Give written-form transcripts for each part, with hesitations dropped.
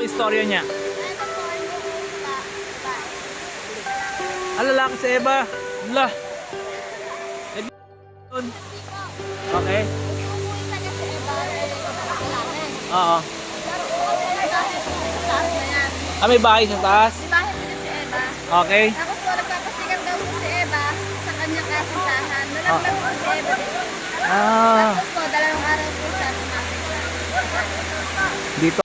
istorya niya? Ito po, babae. Ah, lalaki si Eva. Wala. Okay. Umuwi ka niya sa iba, lalaki. Oo. Pero kung kasi nagkakit sa taas na yan. Ah, may bahay sa taas? Di ba, hindi si Eva? Okay. Tapos po, nagpapasikat daw po si Eva sa kanyang kasintahan. Nalaglag po si Eva dito. Ah, Tapos po, dalawang araw po siya lumapit siya. dito.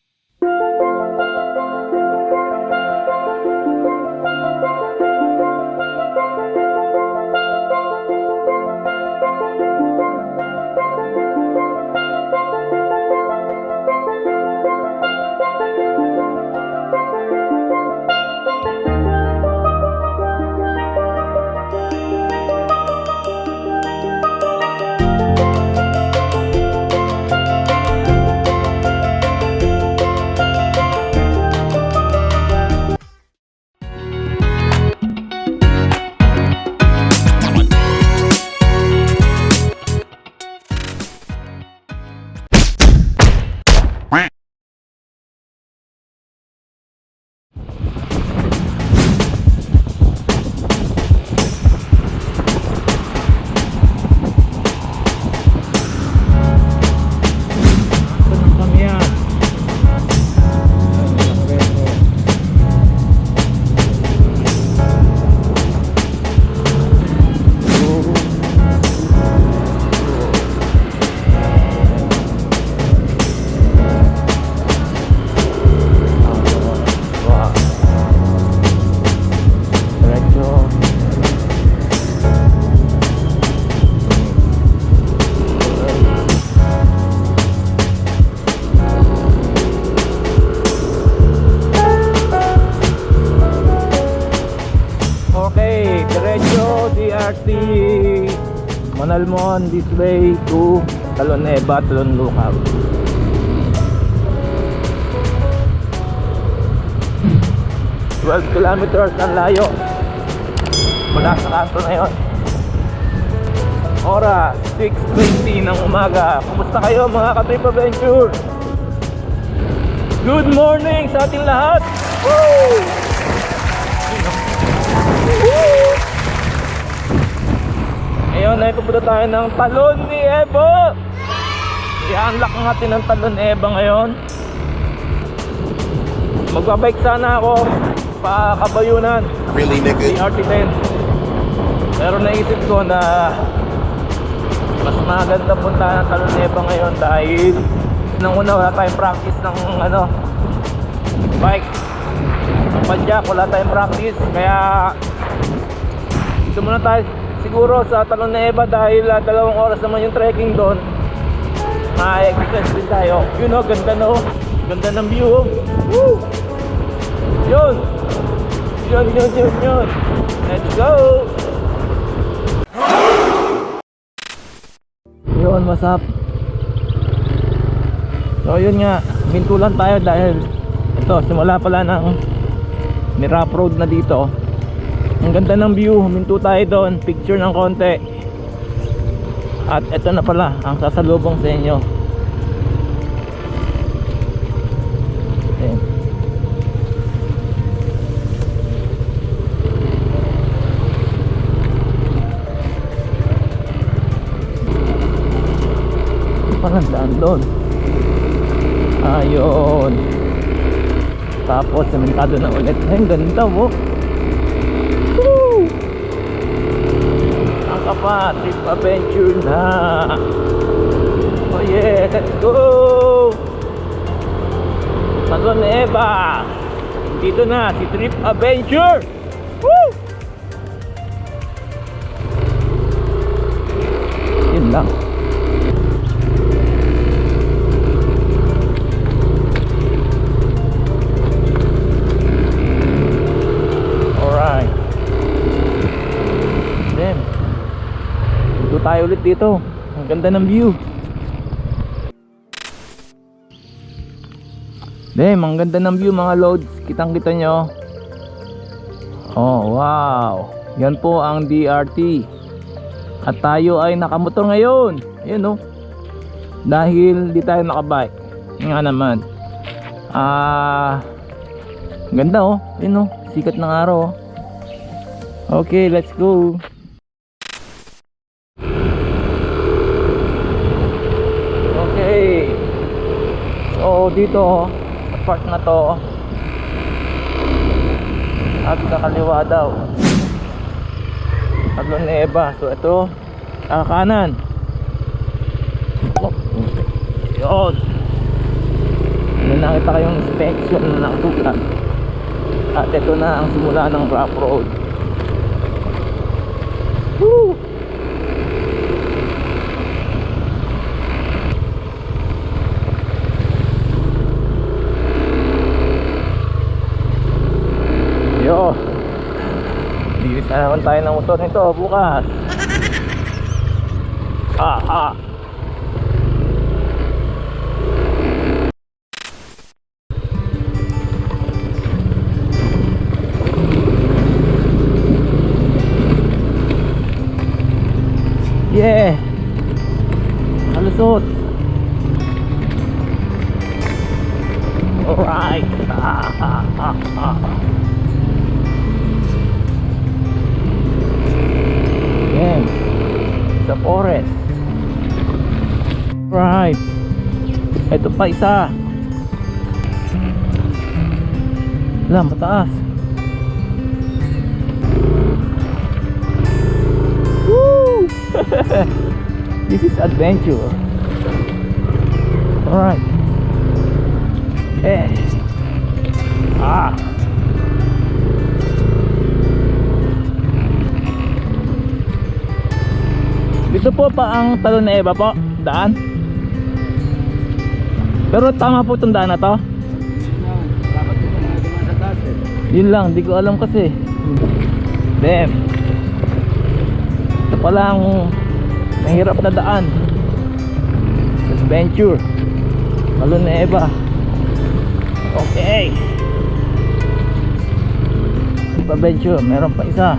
Okay, diretso DRT Manalmon this way to Talon Eva, Talon Lucaw. 12 kilometers ang layo mula sa kanto na yun. Oras 6:20 ng umaga. Kumusta kayo mga ka-Trip Adventure? Good morning sa ating lahat. Woo! Ngayon ay pupunta tayo ng Talon ni Eva. I-unlock natin ang Talon Eva ngayon. Magbabike sana ako pa Kabayunan. Really, nigga? DRT10. Pero naisip ko na mas maganda punta ng Talon Eva ngayon dahil nang una wala tayong practice ng bike. Ang padyak, wala tayong practice. Kaya dito muna tayo siguro sa Talon Eva dahil 2 oras naman yung trekking doon. Ma-exercise din tayo. Yun o, ganda no. Ganda ng view. Woo! Yun. Let's go. Yun, what's up? So yun nga, mintulan tayo dahil ito, simula pala ng Mirap Road na dito. Ang ganda ng view, huminto tayo doon, picture ng konti. At ito na pala ang sasalubong sa inyo. Ayan. Parang daan doon. Ayun. Tapos sementado na ulit. Ay, ang ganda mo. Ang kapa, Trip Adventure na. Oh yeah, let's go. Talon Eva. Dito na si Trip Adventure. Woo! Yun lang. Tayo ulit dito. Ang ganda ng view. Ang ganda ng view mga loads. Kitang kita nyo. Oh wow. Yan po ang DRT. At tayo ay nakamotor ngayon. Ayun oh. Dahil di tayo nakabike. Nga naman. Ganda oh. Yun oh, sikat ng araw oh. Okay, let's go. Okay. So dito oh, sa part na to, at kakaliwa daw Taglon Neva. So ito, kanan. Oh, yun. May nakita kayong inspection na nakasulat. At ito na ang simula ng rough road. Woo! Yo, linis na naman tayo ng motor nito bukas. Yeah, halusot. Alright. Yan, sa forest. Right. Ito pa isa. Wala, mataas. Woo! This is adventure. Alright. Eh. Dito po pa ang Talon Neva po, daan. Pero tama po itong daan na to. Yun lang, di ko alam kasi. Damn. Ito pala ang mahirap na daan. Adventure Talon Neva. Okay. Adventure, meron pa isa.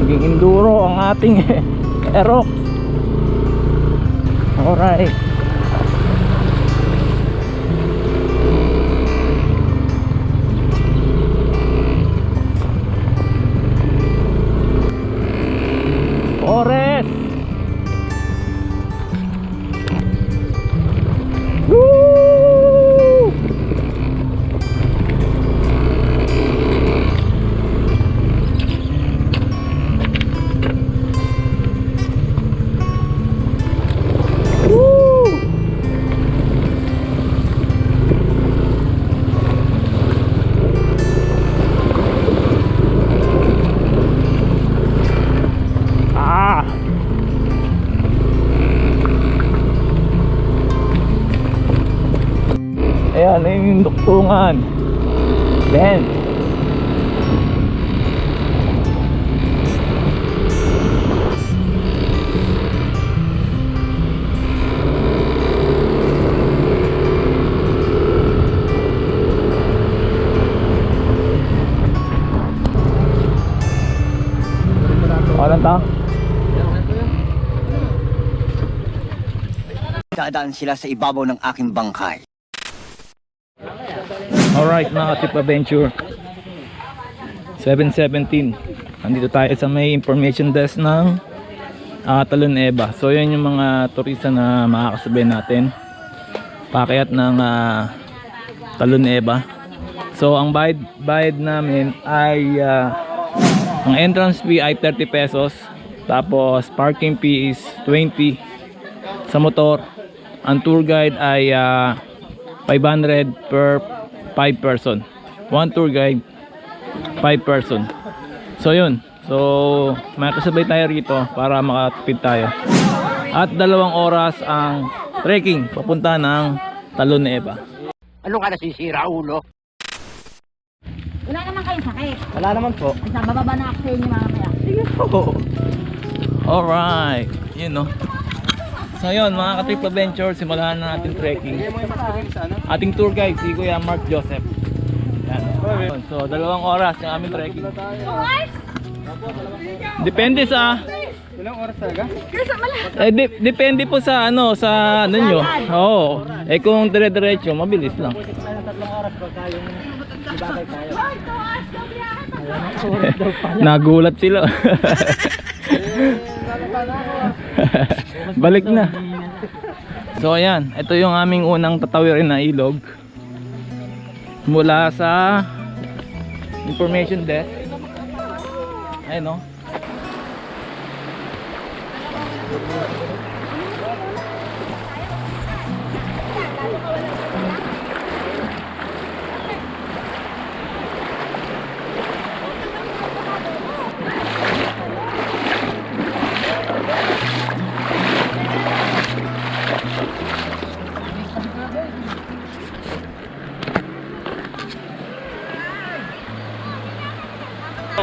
Naging enduro ang ating Aerox. Alright. Forest. Woo! Woo! Ayan, ayun yung duktungan. Then walang tao. Dadaan sila sa ibabaw ng aking bangkay. Alright mga ka-trip adventure, 7:17. Nandito tayo sa may information desk ng Talon Neva. So yan yung mga turista na makakasabay natin paakyat ng Talon Neva. So ang bayad namin ay ang entrance fee ay 30 pesos. Tapos parking fee is 20 sa motor. Ang tour guide ay 500 per 5 person. One tour guide, 5 person. So yun. So makakasabay tayo rito para makatipid tayo. At 2 oras ang trekking papunta ng Talon Neva. Ano ka nasisira, ulo? Wala naman kayong sakit. Wala naman po. Basta bababa na ako sa inyo mamaya. Sige po. Alright. Yun no. So yun mga ka-trip adventure, simulan na natin trekking. Ating tour guide si Kuya Mark Joseph. Yan. So 2 oras yung aming trekking. Depende sa Ilang oras talaga? Kaysa malaki. depende po sa ano nyo. Oo. Kung dire-diretso, mabilis lang. Nagulat sila. Balik na. So ayan, ito yung aming unang tatawirin na ilog. Mula sa information desk. Ayun no.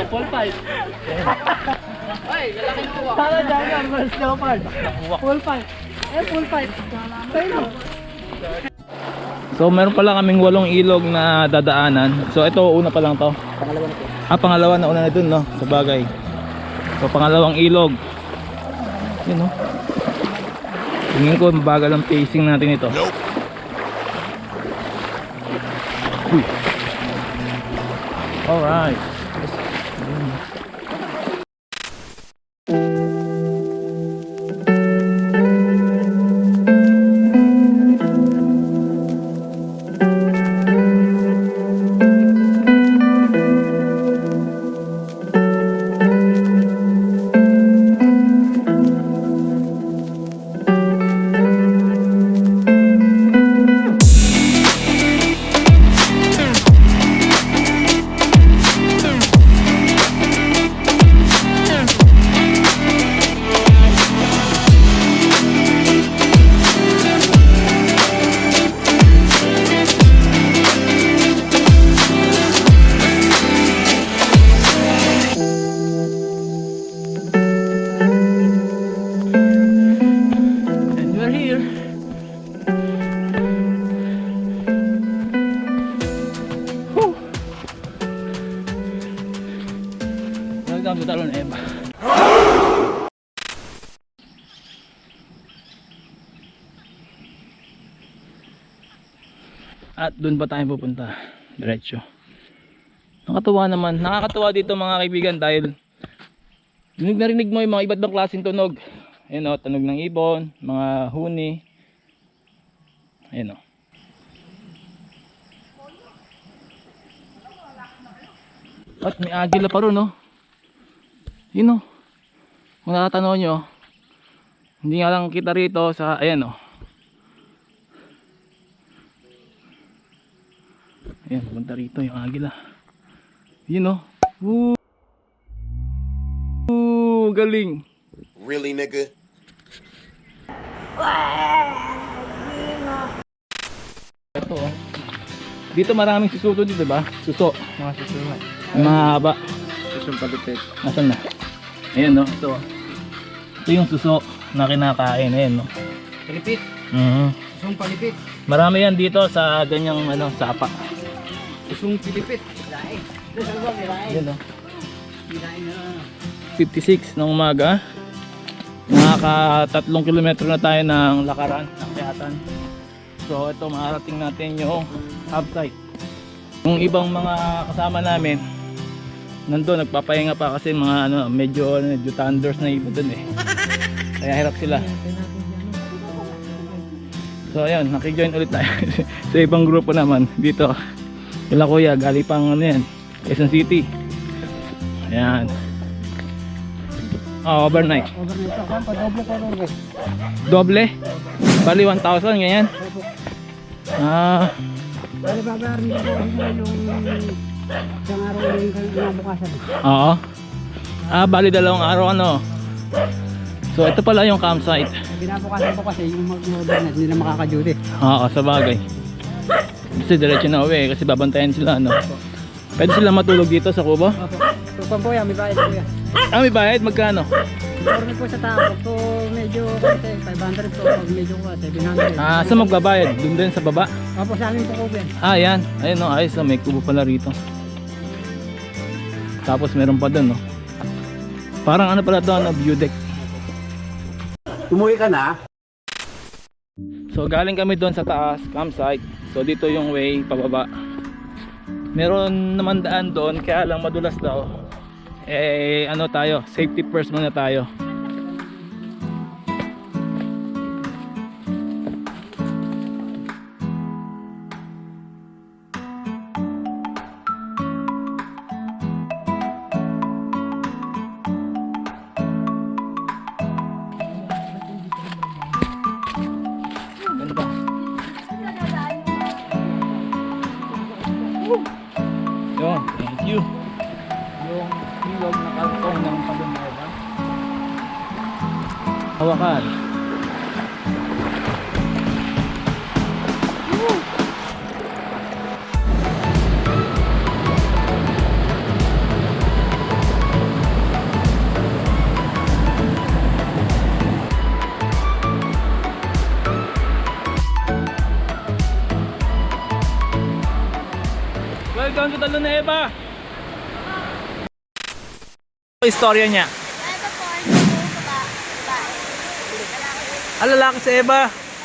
Full fight. Sana dyan yan, mas leopard. Full fight. Full fight. Tayo. So meron pala kaming 8 ilog na dadaanan. So ito una pa lang to. Pangalawa na po. Pangalawa na una na dun no, sa bagay. So pangalawang ilog. Yun no. Tingin ko mabagal ang pacing natin ito. Uy. Alright. Talon Eva. At doon pa tayo pupunta, diretso. Nakakatuwa dito mga kaibigan dahil narinig mo yung mga iba't ibang klaseng tunog. Ayun o, tunog ng ibon, mga huni. Ayun o. At may agila pa ron no. Yun o. Kung nakatanaw nyo, hindi nga lang kita rito sa, ayan o. Ayan, punta rito yung agila. Yun o. Galing. Really, nigga? Ito o. Dito maraming suso dito, diba? Suso. Mga susunod. Mahaba. Susong palipit. Nasaan na? Ayan no, ito. Ito yung suso na kinakain. Ayan no. Palipit. Susong palipit. Marami yan dito sa ganyang ano, sapa. Susong pilipit. Ayan no. 56 ng umaga. Nakaka 3 kilometro na tayo ng lakaran, ng kayatan. So ito, maarating natin yung hub site. Yung ibang mga kasama namin nandun, nagpapahinga pa kasi mga ano, medyo thunders na iba dun eh. Kaya hirap sila. So ayun, nakijoin ulit tayo sa ibang grupo naman dito. Kila kuya, galing pang ano yan, Quezon City. Ayan. Oh, overnight. Overnight ako, padoble ko rin eh. Doble? Bali 1,000 ganyan? Ah, Bali babayaran ko yung isang araw yung kinabukasan. oo. Ah, bali 2 araw ano. So ito pala yung campsite. Binabukasan ko kasi yung mag-overnight, hindi na makaka-duty. Oo, sa bagay. Kasi diretso na uwi kasi babantayan sila ano. Pwede sila matulog dito sa kubo? Opo. Tupan po yan, may bayad po yan. Ah, may bayad? Magkano? Orne po sa tao, po medyo kasi 500 po, pag medyo ko 700. Ah, saan magbabayad? Doon din sa baba? Opo, sa amin po ko yan. Ah, yan. Ayun no, ayos no, may kubo pala rito. Tapos meron pa doon no. Parang ano pala to, ano, view deck. Umuwi ka na? So galing kami doon sa taas, campsite. So dito yung way pababa. Meron naman daan doon, kaya lang madulas daw. Eh ano tayo, safety first muna tayo. Ganda. Yun, thank you. Yung ilog na kalkong ng Pagumeva. Hawakan. Welcome to Talon na Eba. Istorya niya. Ito po, ito po, babae. Lalaki. Lalaki sa Eba.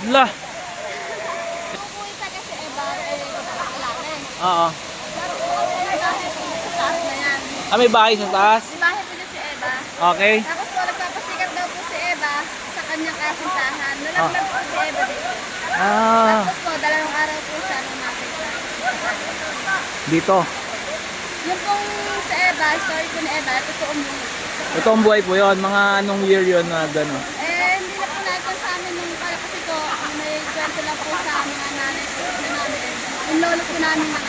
La. Kung isa kasi Eba, lalaki. Oo. Pero kung ako nagkasi po sa taas na yan. May bahay sa taas. Di bahay po niya si Eba. Okay. Tapos po, nagpapasikat daw po si Eba sa kanyang kasintahan. Nalaglag po si Eba dito. Tapos po, dalawang araw po siya nung nakita. Dito. Yung pong sa Eba, story po ni Eba, totoong buhay. Ito ang buhay po yun. Mga anong year yun na gano'n. Hindi na po natin sa amin nung kaya kasi ko, may kwento lang po sa amin na nanay po na namin. Yung lolo po namin na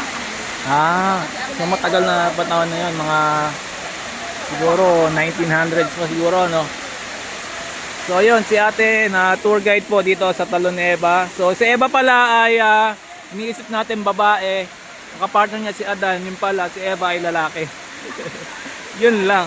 So matagal na panahon na yun. Mga siguro 1900s pa siguro, no? So yun, si ate na tour guide po dito sa Talon Eba. So si Eba pala ay iniisip natin babae. Kapartner niya si Adan, yung pala si Eva ay lalaki. Yun lang.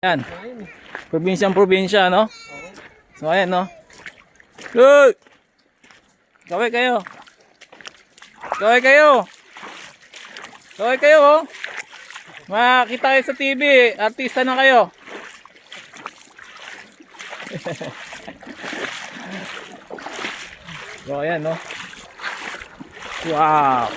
Yan. Probinsya, no? So ayan, no? Good! Kaway kayo. Kaway kayo. Kaway kayo, oh. Makita kayo sa TV. Artista na kayo. So ayan, no? Wow!